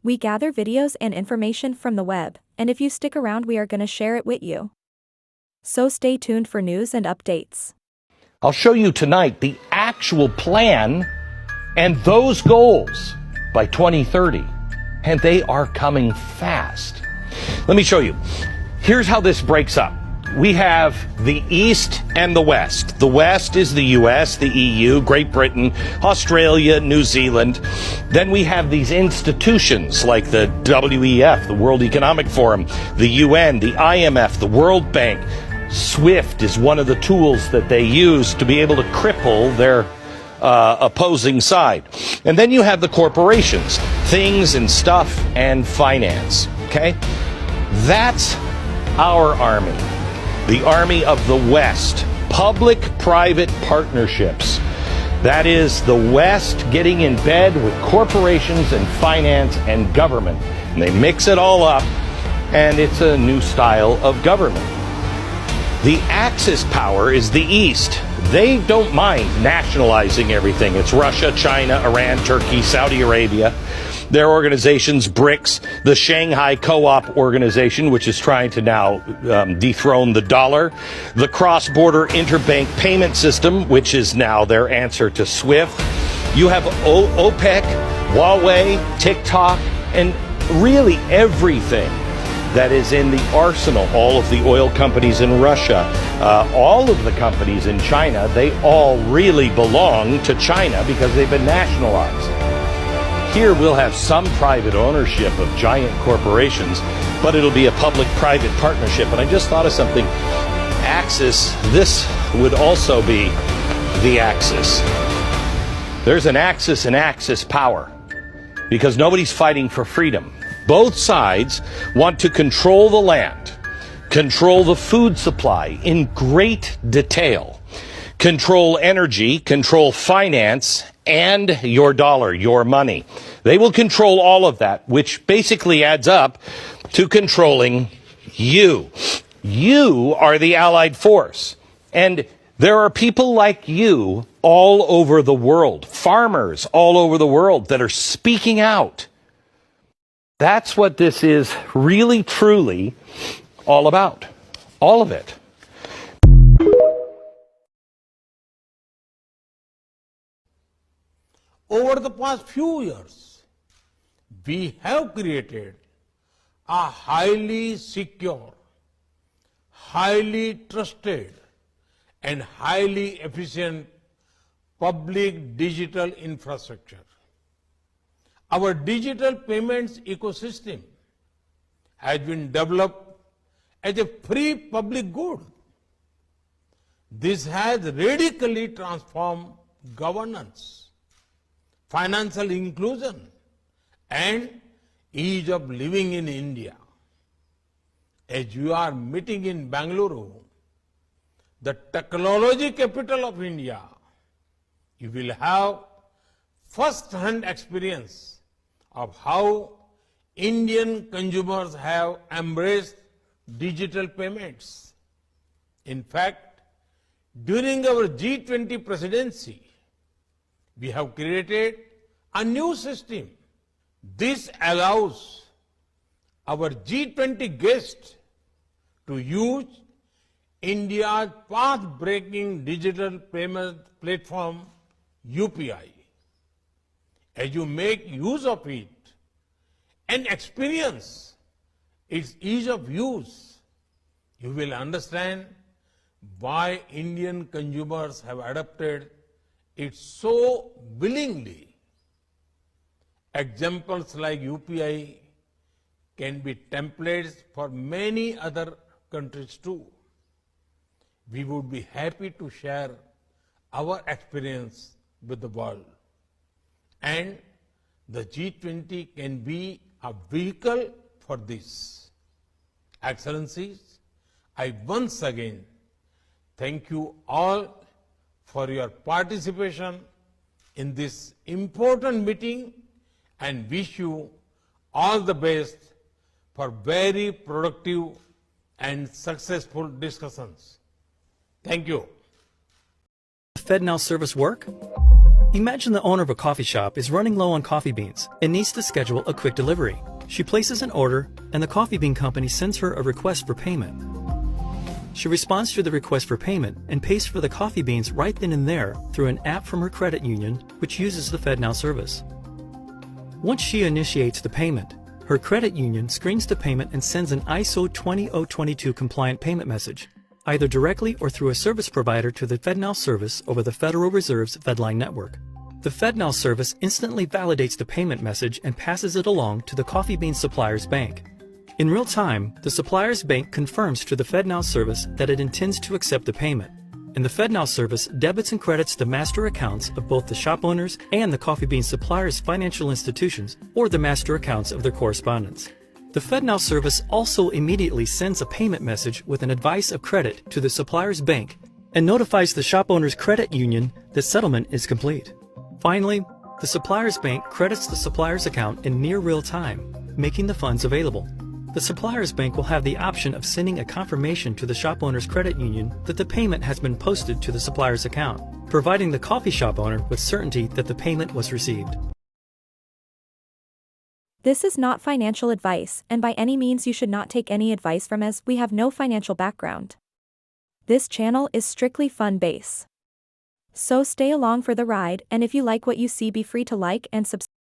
We gather videos and information from the web, and if you stick around, we are going to share it with you. So stay tuned for news and updates. I'll show you tonight the actual plan and those goals by 2030. And they are coming fast. Let me show you. Here's how this breaks up. We have the East and the West. The West is the US, the EU, Great Britain, Australia, New Zealand. Then we have these institutions like the WEF, the World Economic Forum, the UN, the IMF, the World Bank. SWIFT is one of the tools that they use to be able to cripple their opposing side. And then you have the corporations, things and stuff and finance. Okay? That's our army. The army of the West. Public-private partnerships. That is the West getting in bed with corporations and finance and government. And they mix it all up, and it's a new style of government. The Axis power is the East. They don't mind nationalizing everything. It's Russia, China, Iran, Turkey, Saudi Arabia. Their organizations, BRICS, the Shanghai Co-op Organization, which is trying to now dethrone the dollar, the cross-border interbank payment system, which is now their answer to SWIFT. You have OPEC, Huawei, TikTok, and really everything that is in the arsenal. All of the oil companies in Russia, all of the companies in China, they all really belong to China because they've been nationalized. Here we'll have some private ownership of giant corporations, but it'll be a public-private partnership. And I just thought of something. Axis, this would also be the Axis. There's an Axis and Axis power because nobody's fighting for freedom. Both sides want to control the land, control the food supply in great detail, control energy, control finance, and your dollar, your money. They will control all of that, which basically adds up to controlling you. You are the allied force. And there are people like you all over the world, farmers all over the world that are speaking out. That's what this is really, truly all about. All of it. Over the past few years, we have created a highly secure, highly trusted, and highly efficient public digital infrastructure. Our digital payments ecosystem has been developed as a free public good. This has radically transformed governance, financial inclusion, and ease of living in India. As you are meeting in Bangalore, the technology capital of India, you will have first-hand experience of how Indian consumers have embraced digital payments. In fact, during our G20 presidency, we have created a new system. This allows our G20 guests to use India's path-breaking digital payment platform, UPI. As you make use of it and experience its ease of use, you will understand why Indian consumers have adopted it so willingly. Examples like UPI can be templates for many other countries too. We would be happy to share our experience with the world. And the G20 can be a vehicle for this. Excellencies, I once again thank you all for your participation in this important meeting and wish you all the best for very productive and successful discussions. Thank you. FedNow service work? Imagine the owner of a coffee shop is running low on coffee beans and needs to schedule a quick delivery. She places an order and the coffee bean company sends her a request for payment. She responds to the request for payment and pays for the coffee beans right then and there through an app from her credit union, which uses the FedNow service. Once she initiates the payment, her credit union screens the payment and sends an ISO 20022 compliant payment message, either directly or through a service provider to the FedNow service over the Federal Reserve's FedLine network. The FedNow service instantly validates the payment message and passes it along to the coffee bean supplier's bank. In real time, the supplier's bank confirms to the FedNow service that it intends to accept the payment, and the FedNow service debits and credits the master accounts of both the shop owners and the coffee bean supplier's financial institutions or the master accounts of their correspondents. The FedNow service also immediately sends a payment message with an advice of credit to the supplier's bank and notifies the shop owner's credit union that settlement is complete. Finally, the supplier's bank credits the supplier's account in near real time, making the funds available. The supplier's bank will have the option of sending a confirmation to the shop owner's credit union that the payment has been posted to the supplier's account, providing the coffee shop owner with certainty that the payment was received. This is not financial advice, and by any means you should not take any advice from us. We have no financial background. This channel is strictly fun-based. So stay along for the ride, and if you like what you see, be free to like and subscribe.